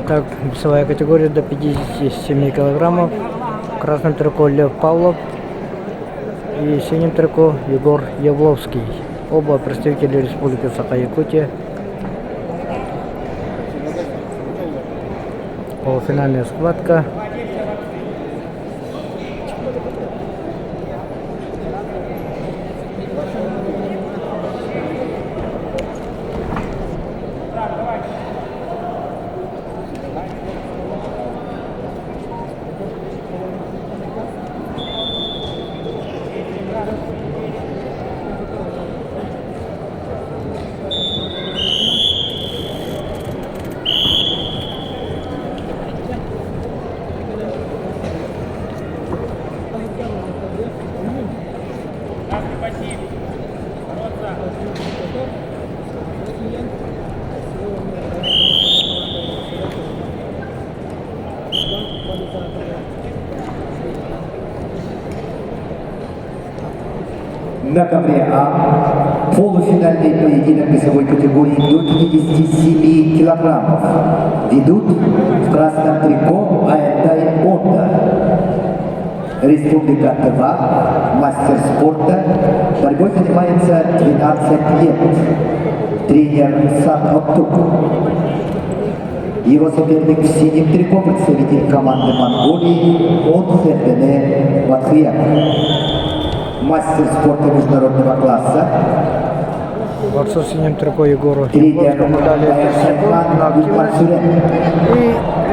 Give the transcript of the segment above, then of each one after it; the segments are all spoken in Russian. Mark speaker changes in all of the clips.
Speaker 1: Так, весовая категория до 57 килограммов. В красном трико Лев Павлов и синим трико Егор Явловский. Оба представители Республики Саха-Якутия. Полуфинальная схватка.
Speaker 2: На ковре А полуфинальный поединок весовой категории до 57 килограммов. Ведут в красном трико Аэндай Онда. Республика Тыва, мастер спорта. Борьбой занимается 12 лет. Тренер Сан Октук. Его соперник в синем трико, представитель команды Монголии, Онхедене Батхияк. Мастер спорта международного класса.
Speaker 1: Борцу в синем трико Егору
Speaker 2: Тренер
Speaker 1: Явловскому дали 30 секунд на активность. И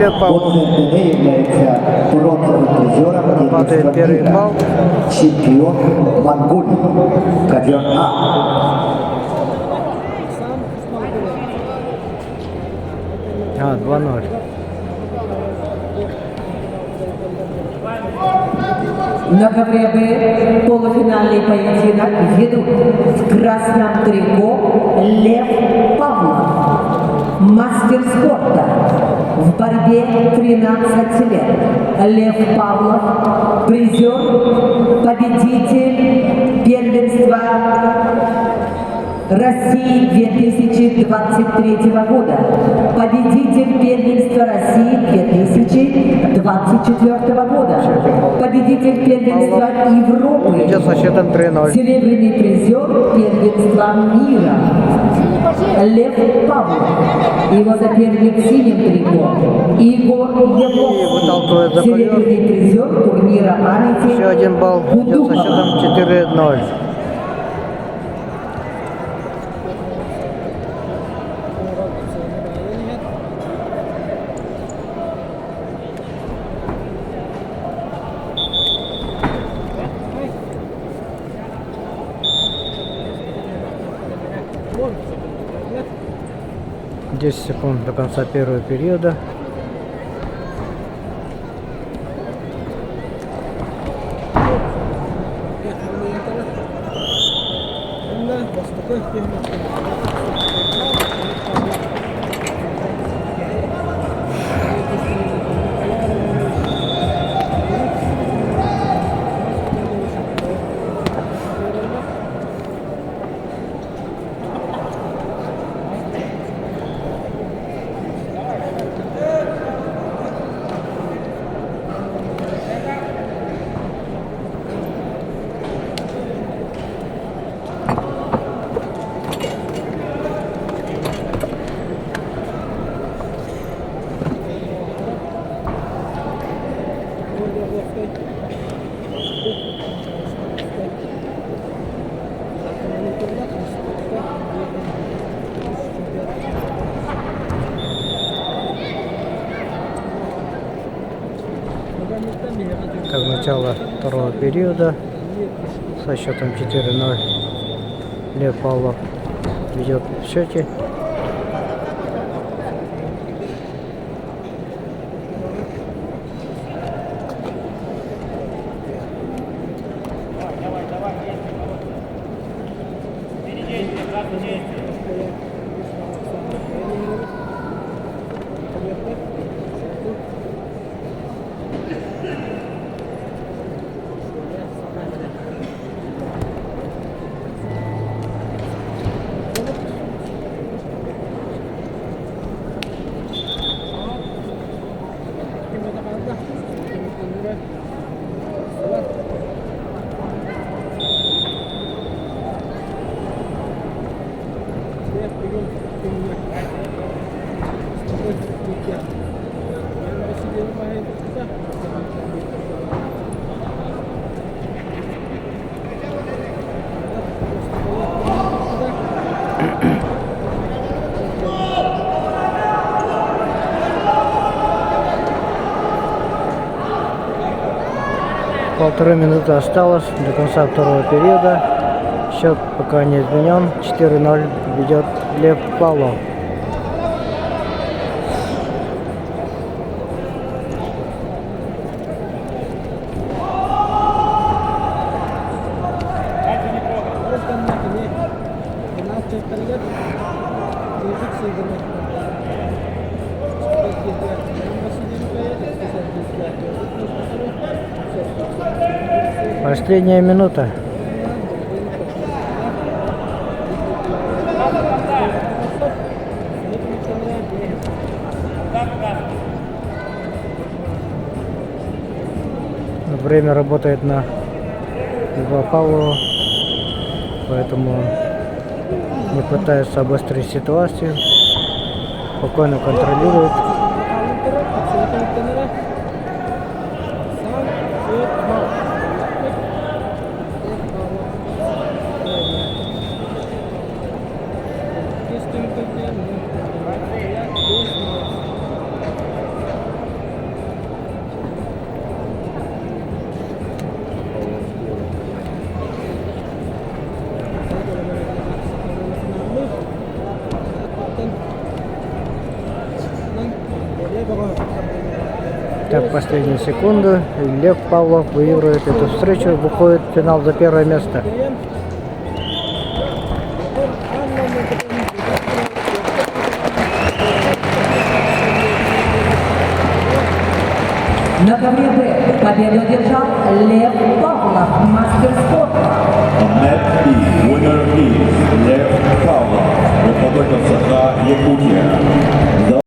Speaker 1: Лев Павлов
Speaker 2: является бронзовым призером
Speaker 1: падает первый балл.
Speaker 2: чемпион Монголии. Ковер А.
Speaker 1: 2-0.
Speaker 3: На ковре Б полуфинальный поединок ведут в красном трико Лев Павлов, мастер спорта, в борьбе 13 лет. Лев Павлов, призер, победитель первенства России 2023 года, победитель первенства России 2024 года, победитель первенства Европы,
Speaker 1: Идет со счетом 3-0.
Speaker 3: серебряный призер первенства мира Лев Павлов, его соперник в синем трико Егор
Speaker 1: выталкивает за
Speaker 3: Явловский, серебряный призер турнира памяти.
Speaker 1: Еще один балл. Идет со счетом 4-0. Десять секунд до конца первого периода. Как начало второго периода со счетом 4-0 Лев Павлов ведет в счете. Полторы минуты осталось до конца второго периода. Счет пока не изменен. 4-0 ведет Лев Павлов. Последняя минута. Время работает на Льва Павлова, поэтому не пытается обострить ситуацию, спокойно контролирует. Так, последние секунды. Лев Павлов выигрывает эту встречу, выходит в финал за первое место.
Speaker 3: На ковре Б победу одержал Лев Павлов, мастер спорта.
Speaker 4: Net B winner is Lev Pavlov, Republic of Sakha, Yakutia.